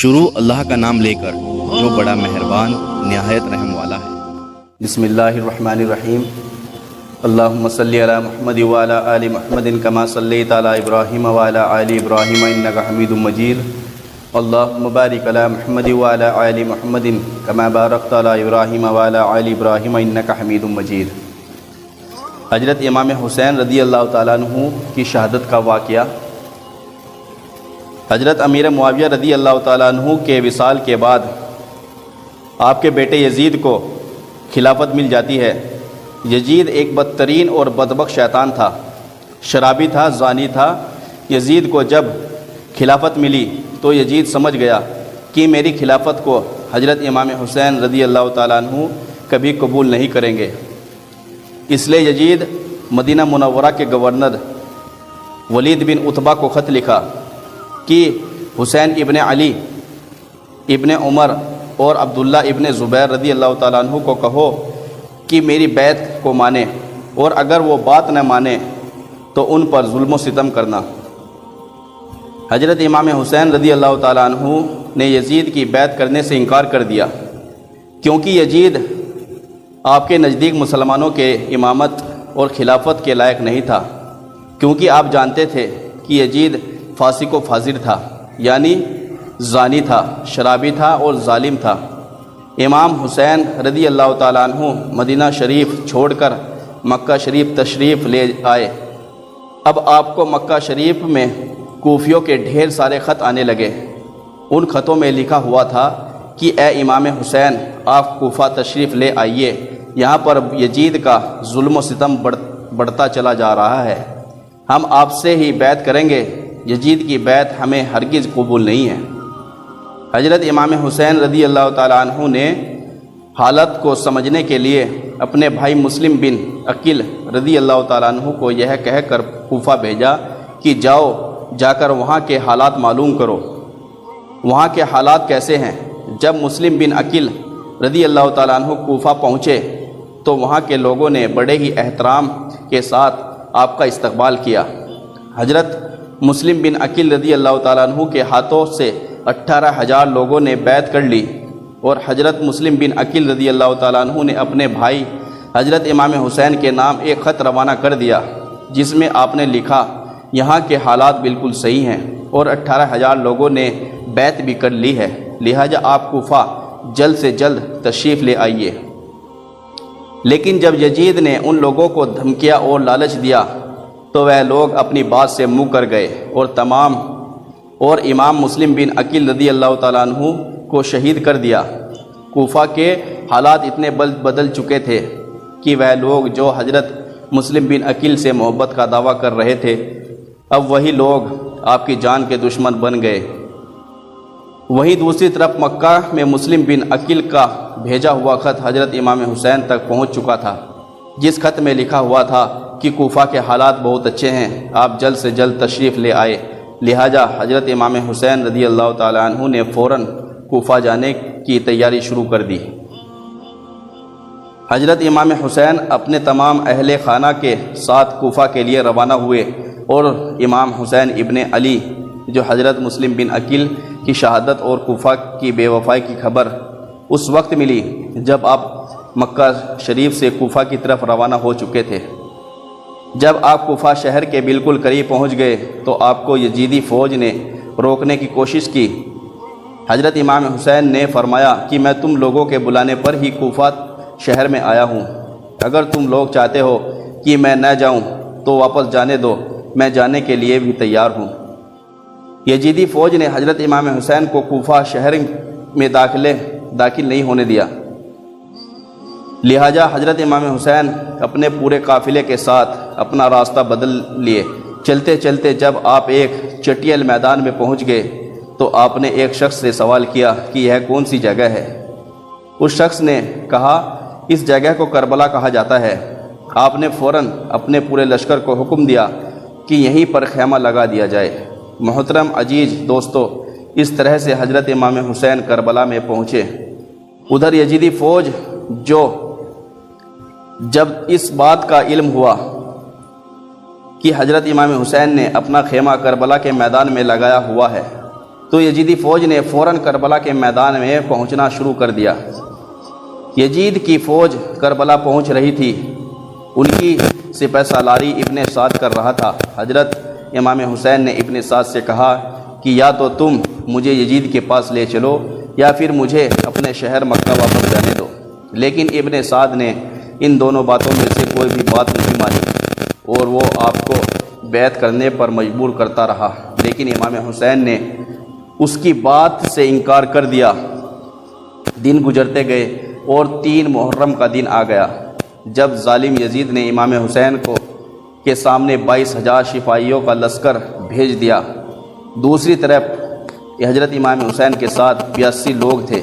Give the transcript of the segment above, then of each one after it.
شروع اللہ کا نام لے کر جو بڑا مہربان نہایت رحم والا ہے۔ بسم اللہ الرحمن الرحیم۔ اللہم صلی علی محمد وعلی آل محمد کما صلیت علی ابراہیم وعلی آل ابراہیم انک حمید مجید۔ اللہم بارک علی محمد وعلی آل محمد کما بارکت علی ابراہیم وعلی آل ابراہیم انک حمید مجید۔ حضرت امام حسین رضی اللہ تعالیٰ عنہ کی شہادت کا واقعہ۔ حضرت امیر معاویہ رضی اللہ تعالیٰ عنہ کے وصال کے بعد آپ کے بیٹے یزید کو خلافت مل جاتی ہے۔ یزید ایک بدترین اور بدبخت شیطان تھا، شرابی تھا، زانی تھا۔ یزید کو جب خلافت ملی تو یزید سمجھ گیا کہ میری خلافت کو حضرت امام حسین رضی اللہ تعالیٰ عنہ کبھی قبول نہیں کریں گے۔ اس لیے یزید مدینہ منورہ کے گورنر ولید بن عتبہ کو خط لکھا کہ حسین ابن علی ابن عمر اور عبداللہ ابن زبیر رضی اللہ تعالیٰ عنہ کو کہو کہ میری بیعت کو مانے، اور اگر وہ بات نہ مانے تو ان پر ظلم و ستم کرنا۔ حضرت امام حسین رضی اللہ تعالیٰ عنہ نے یزید کی بیعت کرنے سے انکار کر دیا، کیونکہ یزید آپ کے نزدیک مسلمانوں کے امامت اور خلافت کے لائق نہیں تھا، کیونکہ آپ جانتے تھے کہ یزید فاسق و فاجر تھا، یعنی زانی تھا، شرابی تھا اور ظالم تھا۔ امام حسین رضی اللہ تعالیٰ عنہ مدینہ شریف چھوڑ کر مکہ شریف تشریف لے آئے۔ اب آپ کو مکہ شریف میں کوفیوں کے ڈھیر سارے خط آنے لگے۔ ان خطوں میں لکھا ہوا تھا کہ اے امام حسین، آپ کوفہ تشریف لے آئیے، یہاں پر یزید کا ظلم و ستم بڑھتا چلا جا رہا ہے، ہم آپ سے ہی بیعت کریں گے، یزید کی بیعت ہمیں ہرگز قبول نہیں ہے۔ حضرت امام حسین رضی اللہ تعالیٰ عنہ نے حالت کو سمجھنے کے لیے اپنے بھائی مسلم بن عقیل رضی اللہ تعالیٰ عنہ کو یہ کہہ کر کوفہ بھیجا کہ جا کر وہاں کے حالات معلوم کرو، وہاں کے حالات کیسے ہیں۔ جب مسلم بن عقیل رضی اللہ تعالیٰ عنہ کوفہ پہنچے تو وہاں کے لوگوں نے بڑے ہی احترام کے ساتھ آپ کا استقبال کیا۔ حضرت مسلم بن عقیل رضی اللہ تعالیٰ عنہ کے ہاتھوں سے 18,000 لوگوں نے بیعت کر لی، اور حضرت مسلم بن عقیل رضی اللہ تعالیٰ عنہ نے اپنے بھائی حضرت امام حسین کے نام ایک خط روانہ کر دیا، جس میں آپ نے لکھا یہاں کے حالات بالکل صحیح ہیں اور 18,000 لوگوں نے بیعت بھی کر لی ہے، لہٰذا آپ کوفہ جلد سے جلد تشریف لے آئیے۔ لیکن جب یزید نے ان لوگوں کو دھمکیا اور لالچ دیا تو وہ لوگ اپنی بات سے منہ کر گئے اور امام مسلم بن عقیل رضی اللہ تعالیٰ عنہ کو شہید کر دیا۔ کوفہ کے حالات اتنے بدل چکے تھے کہ وہ لوگ جو حضرت مسلم بن عقیل سے محبت کا دعویٰ کر رہے تھے، اب وہی لوگ آپ کی جان کے دشمن بن گئے۔ وہیں دوسری طرف مکہ میں مسلم بن عقیل کا بھیجا ہوا خط حضرت امام حسین تک پہنچ چکا تھا، جس خط میں لکھا ہوا تھا کہ کوفہ کے حالات بہت اچھے ہیں، آپ جلد سے جلد تشریف لے آئے، لہٰذا حضرت امام حسین رضی اللہ تعالیٰ عنہ نے فوراً کوفہ جانے کی تیاری شروع کر دی۔ حضرت امام حسین اپنے تمام اہل خانہ کے ساتھ کوفہ کے لیے روانہ ہوئے، اور امام حسین ابن علی جو حضرت مسلم بن عقیل کی شہادت اور کوفہ کی بے وفائی کی خبر اس وقت ملی جب آپ مکہ شریف سے کوفہ کی طرف روانہ ہو چکے تھے۔ جب آپ کوفہ شہر کے بالکل قریب پہنچ گئے تو آپ کو یزیدی فوج نے روکنے کی کوشش کی۔ حضرت امام حسین نے فرمایا کہ میں تم لوگوں کے بلانے پر ہی کوفہ شہر میں آیا ہوں، اگر تم لوگ چاہتے ہو کہ میں نہ جاؤں تو واپس جانے دو، میں جانے کے لیے بھی تیار ہوں۔ یزیدی فوج نے حضرت امام حسین کو کوفہ شہر میں داخل نہیں ہونے دیا، لہٰذا حضرت امام حسین اپنے پورے قافلے کے ساتھ اپنا راستہ بدل لیے۔ چلتے چلتے جب آپ ایک چٹیل میدان میں پہنچ گئے تو آپ نے ایک شخص سے سوال کیا کہ یہ کون سی جگہ ہے۔ اس شخص نے کہا اس جگہ کو کربلا کہا جاتا ہے۔ آپ نے فوراً اپنے پورے لشکر کو حکم دیا کہ یہیں پر خیمہ لگا دیا جائے۔ محترم عزیز دوستو، اس طرح سے حضرت امام حسین کربلا میں پہنچے۔ ادھر یزیدی فوج جب اس بات کا علم ہوا کہ حضرت امام حسین نے اپنا خیمہ کربلا کے میدان میں لگایا ہوا ہے تو یزیدی فوج نے فوراً کربلا کے میدان میں پہنچنا شروع کر دیا۔ یزید کی فوج کربلا پہنچ رہی تھی، ان کی سپہ سالاری ابن سعد کر رہا تھا۔ حضرت امام حسین نے ابن سعد سے کہا کہ یا تو تم مجھے یزید کے پاس لے چلو یا پھر مجھے اپنے شہر مکہ واپس جانے دو، لیکن ابن سعد نے ان دونوں باتوں میں سے کوئی بھی بات نہیں مانی اور وہ آپ کو بیعت کرنے پر مجبور کرتا رہا، لیکن امام حسین نے اس کی بات سے انکار کر دیا۔ دن گزرتے گئے اور 3 محرم کا دن آ گیا جب ظالم یزید نے امام حسین کے سامنے 22,000 سپاہیوں کا لشکر بھیج دیا۔ دوسری طرف حضرت امام حسین کے ساتھ 82 لوگ تھے،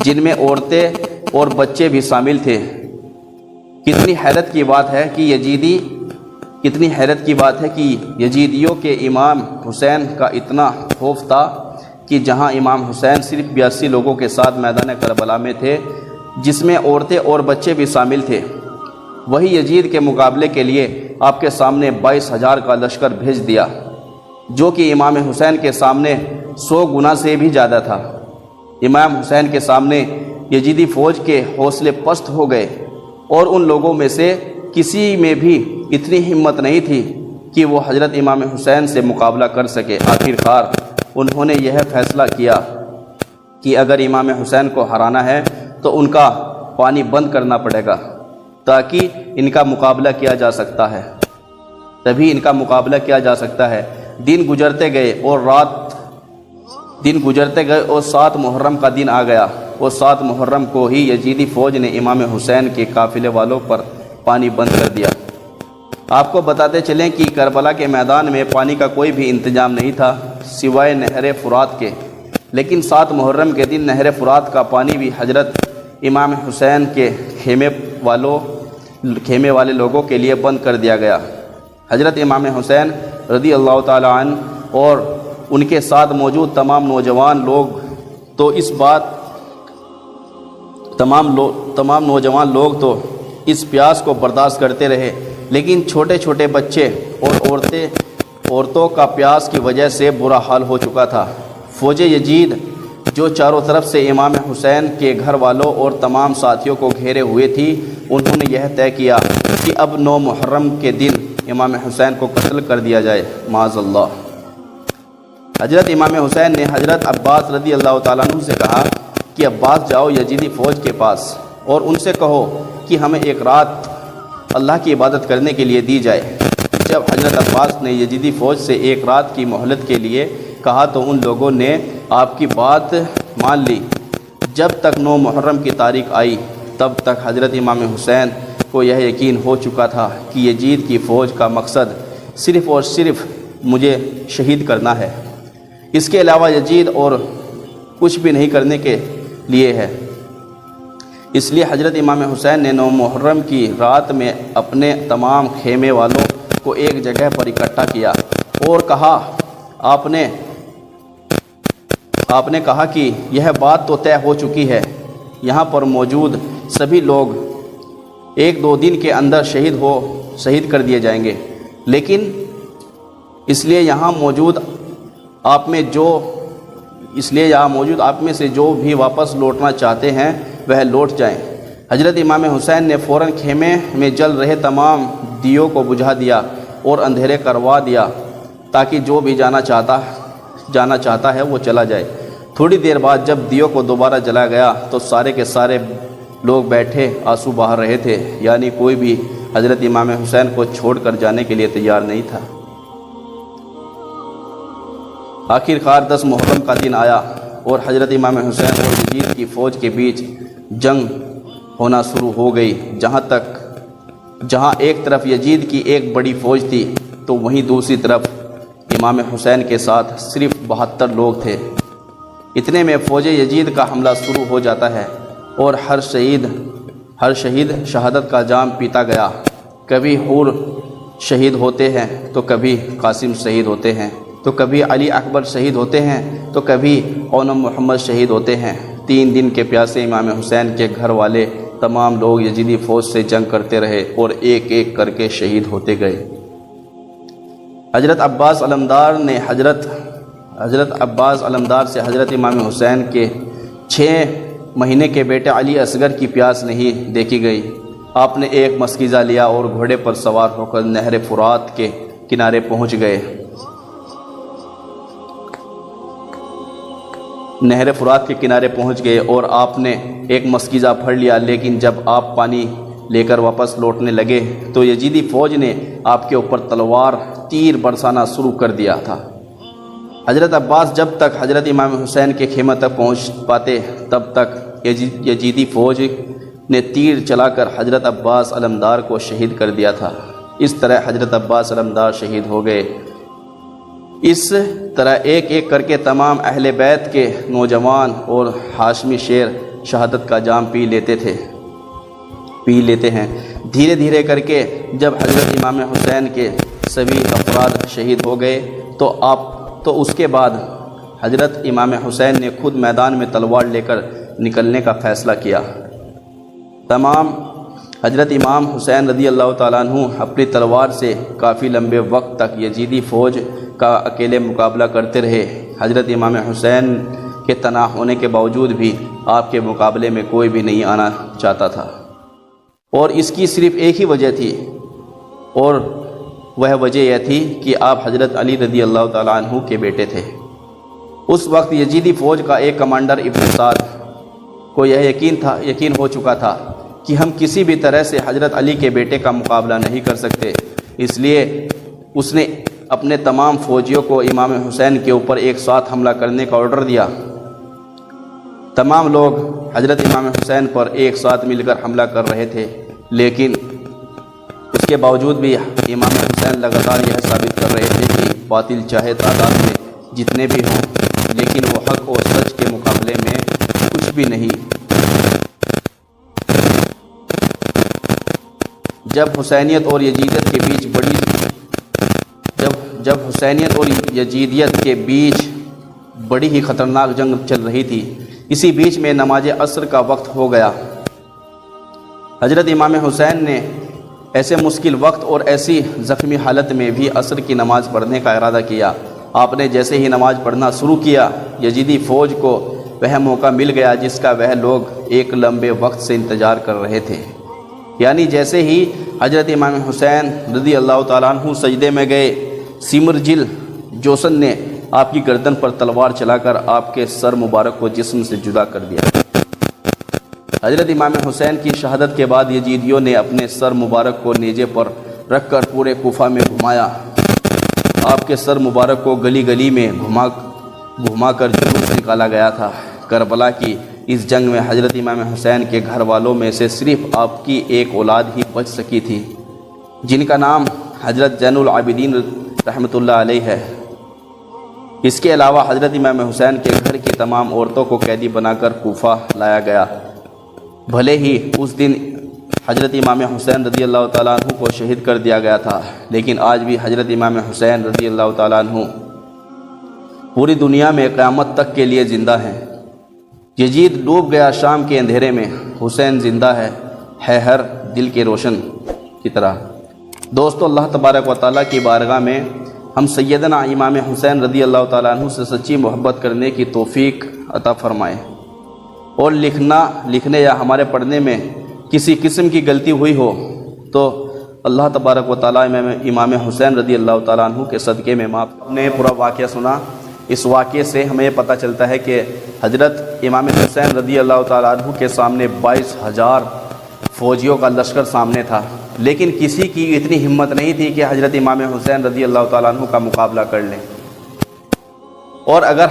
جن میں عورتیں اور بچے بھی شامل تھے۔ کتنی حیرت کی بات ہے کہ یزیدیوں کے امام حسین کا اتنا خوف تھا کہ جہاں امام حسین صرف 82 لوگوں کے ساتھ میدان کربلا میں تھے، جس میں عورتیں اور بچے بھی شامل تھے، وہی یزید کے مقابلے کے لیے آپ کے سامنے 22,000 کا لشکر بھیج دیا، جو کہ امام حسین کے سامنے 100 گنا سے بھی زیادہ تھا۔ امام حسین کے سامنے یزیدی فوج کے حوصلے پست ہو گئے اور ان لوگوں میں سے کسی میں بھی اتنی ہمت نہیں تھی کہ وہ حضرت امام حسین سے مقابلہ کر سکے۔ آخرکار انہوں نے یہ فیصلہ کیا کہ اگر امام حسین کو ہرانا ہے تو ان کا پانی بند کرنا پڑے گا، تاکہ ان کا مقابلہ کیا جا سکتا ہے، تبھی ان کا مقابلہ کیا جا سکتا ہے۔ دن گزرتے گئے اور 7 محرم کا دن آ گیا اور 7 محرم کو ہی یزیدی فوج نے امام حسین کے قافلے والوں پر پانی بند کر دیا۔ آپ کو بتاتے چلیں کہ کربلا کے میدان میں پانی کا کوئی بھی انتظام نہیں تھا سوائے نہر فرات کے، لیکن 7 محرم کے دن نہر فرات کا پانی بھی حضرت امام حسین کے خیمے والے لوگوں کے لیے بند کر دیا گیا۔ حضرت امام حسین رضی اللہ تعالی عنہ اور ان کے ساتھ موجود تمام نوجوان لوگ اس پیاس کو برداشت کرتے رہے، لیکن چھوٹے چھوٹے بچے اور عورتوں کا پیاس کی وجہ سے برا حال ہو چکا تھا۔ فوج یزید جو چاروں طرف سے امام حسین کے گھر والوں اور تمام ساتھیوں کو گھیرے ہوئے تھی، انہوں نے یہ طے کیا کہ اب 9 محرم کے دن امام حسین کو قتل کر دیا جائے، معاذ اللہ۔ حضرت امام حسین نے حضرت عباس رضی اللہ تعالیٰ عنہ سے کہا کہ عباس جاؤ یزیدی فوج کے پاس اور ان سے کہو کہ ہمیں ایک رات اللہ کی عبادت کرنے کے لیے دی جائے۔ جب حضرت عباس نے یزیدی فوج سے ایک رات کی مہلت کے لیے کہا تو ان لوگوں نے آپ کی بات مان لی۔ جب تک 9 محرم کی تاریخ آئی تب تک حضرت امام حسین کو یہ یقین ہو چکا تھا کہ یزید کی فوج کا مقصد صرف اور صرف مجھے شہید کرنا ہے، اس کے علاوہ یزید اور کچھ بھی نہیں کرنے کے لیے ہے۔ اس لیے حضرت امام حسین نے 9 محرم کی رات میں اپنے تمام خیمے والوں کو ایک جگہ پر اکٹھا کیا اور کہا آپ نے کہا کہ یہ بات تو طے ہو چکی ہے، یہاں پر موجود سبھی لوگ 1-2 دن کے اندر شہید کر دیے جائیں گے، لیکن اس لیے یہاں موجود آپ میں سے جو بھی واپس لوٹنا چاہتے ہیں وہ لوٹ جائیں۔ حضرت امام حسین نے فوراً خیمے میں جل رہے تمام دیوں کو بجھا دیا اور اندھیرے کروا دیا تاکہ جو بھی جانا چاہتا ہے وہ چلا جائے۔ تھوڑی دیر بعد جب دیوں کو دوبارہ جلا گیا تو سارے کے سارے لوگ بیٹھے آنسو بہا رہے تھے، یعنی کوئی بھی حضرت امام حسین کو چھوڑ کر جانے کے لیے تیار نہیں تھا۔ آخرکار 10 محرم کا دن آیا اور حضرت امام حسین اور یزید کی فوج کے بیچ جنگ ہونا شروع ہو گئی۔ جہاں ایک طرف یزید کی ایک بڑی فوج تھی تو وہیں دوسری طرف امام حسین کے ساتھ صرف 72 لوگ تھے۔ اتنے میں فوج یزید کا حملہ شروع ہو جاتا ہے اور ہر شہید شہادت کا جام پیتا گیا۔ کبھی حور شہید ہوتے ہیں تو کبھی قاسم شہید ہوتے ہیں تو کبھی علی اکبر شہید ہوتے ہیں تو کبھی اونم محمد شہید ہوتے ہیں۔ 3 دن کے پیاسے امام حسین کے گھر والے تمام لوگ یزیدی فوج سے جنگ کرتے رہے اور ایک ایک کر کے شہید ہوتے گئے۔ حضرت عباس علمدار نے حضرت عباس علمدار سے حضرت امام حسین کے 6 مہینے کے بیٹے علی اصغر کی پیاس نہیں دیکھی گئی۔ آپ نے ایک مسکیزہ لیا اور گھوڑے پر سوار ہو کر نہر فرات کے کنارے پہنچ گئے۔ نہر فرات کے کنارے پہنچ گئے اور آپ نے ایک مسکیزہ پھڑ لیا، لیکن جب آپ پانی لے کر واپس لوٹنے لگے تو یزیدی فوج نے آپ کے اوپر تلوار تیر برسانا شروع کر دیا تھا۔ حضرت عباس جب تک حضرت امام حسین کے خیمہ تک پہنچ پاتے تب تک یزیدی فوج نے تیر چلا کر حضرت عباس علمدار کو شہید کر دیا تھا۔ اس طرح حضرت عباس علمدار شہید ہو گئے۔ اس طرح ایک ایک کر کے تمام اہل بیت کے نوجوان اور ہاشمی شیر شہادت کا جام پی لیتے ہیں۔ دھیرے دھیرے کر کے جب حضرت امام حسین کے سبھی افراد شہید ہو گئے تو اس کے بعد حضرت امام حسین نے خود میدان میں تلوار لے کر نکلنے کا فیصلہ کیا۔ تمام حضرت امام حسین رضی اللہ تعالیٰ عنہ اپنی تلوار سے کافی لمبے وقت تک یزیدی فوج کا اکیلے مقابلہ کرتے رہے۔ حضرت امام حسین کے تنہا ہونے کے باوجود بھی آپ کے مقابلے میں کوئی بھی نہیں آنا چاہتا تھا، اور اس کی صرف ایک ہی وجہ تھی، اور وہ وجہ یہ تھی کہ آپ حضرت علی رضی اللہ تعالیٰ عنہ کے بیٹے تھے۔ اس وقت یزیدی فوج کا ایک کمانڈر ابن سعد کو یہ یقین ہو چکا تھا کہ ہم کسی بھی طرح سے حضرت علی کے بیٹے کا مقابلہ نہیں کر سکتے، اس لیے اس نے اپنے تمام فوجیوں کو امام حسین کے اوپر ایک ساتھ حملہ کرنے کا آرڈر دیا۔ تمام لوگ حضرت امام حسین پر ایک ساتھ مل کر حملہ کر رہے تھے، لیکن اس کے باوجود بھی امام حسین لگاتار یہ ثابت کر رہے تھے کہ باطل چاہے تعداد میں جتنے بھی ہوں، لیکن وہ حق اور سچ کے مقابلے میں کچھ بھی نہیں۔ جب حسینیت اور یزیدیت کے بیچ بڑی ہی خطرناک جنگ چل رہی تھی، اسی بیچ میں نماز عصر کا وقت ہو گیا۔ حضرت امام حسین نے ایسے مشکل وقت اور ایسی زخمی حالت میں بھی عصر کی نماز پڑھنے کا ارادہ کیا۔ آپ نے جیسے ہی نماز پڑھنا شروع کیا، یزیدی فوج کو وہ موقع مل گیا جس کا وہ لوگ ایک لمبے وقت سے انتظار کر رہے تھے، یعنی جیسے ہی حضرت امام حسین رضی اللہ تعالیٰ عنہ سجدے میں گئے، سمرجل جوشن نے آپ کی گردن پر تلوار چلا کر آپ کے سر مبارک کو جسم سے جدا کر دیا۔ حضرت امام حسین کی شہادت کے بعد یزیدیوں نے اپنے سر مبارک کو نیزے پر رکھ کر پورے کوفہ میں گھمایا۔ آپ کے سر مبارک کو گلی گلی میں گھما کر جلوس نکالا گیا تھا۔ کربلا کی اس جنگ میں حضرت امام حسین کے گھر والوں میں سے صرف آپ کی ایک اولاد ہی بچ سکی تھی، جن کا نام حضرت زین العابدین رحمۃ اللہ علیہ ہے۔ اس کے علاوہ حضرت امام حسین کے گھر کی تمام عورتوں کو قیدی بنا کر کوفہ لایا گیا۔ بھلے ہی اس دن حضرت امام حسین رضی اللہ تعالیٰ عنہ کو شہید کر دیا گیا تھا، لیکن آج بھی حضرت امام حسین رضی اللہ تعالیٰ عنہ پوری دنیا میں قیامت تک کے لیے زندہ ہیں۔ یزید ڈوب گیا شام کے اندھیرے میں، حسین زندہ ہے ہر دل کے روشن کی طرح۔ دوستو، اللہ تبارک و تعالیٰ کی بارگاہ میں ہم سیدنا امام حسین رضی اللہ تعالیٰ عنہ سے سچی محبت کرنے کی توفیق عطا فرمائے، اور لکھنے یا ہمارے پڑھنے میں کسی قسم کی غلطی ہوئی ہو تو اللہ تبارک و تعالیٰ امام حسین رضی اللہ تعالیٰ عنہ کے صدقے میں معاف۔ ہم نے پورا واقعہ سنا۔ اس واقعے سے ہمیں یہ پتہ چلتا ہے کہ حضرت امام حسین رضی اللہ تعالیٰ عنہ کے سامنے 22,000 فوجیوں کا لشکر سامنے تھا، لیکن کسی کی اتنی ہمت نہیں تھی کہ حضرت امام حسین رضی اللہ تعالیٰ عنہ کا مقابلہ کر لیں، اور اگر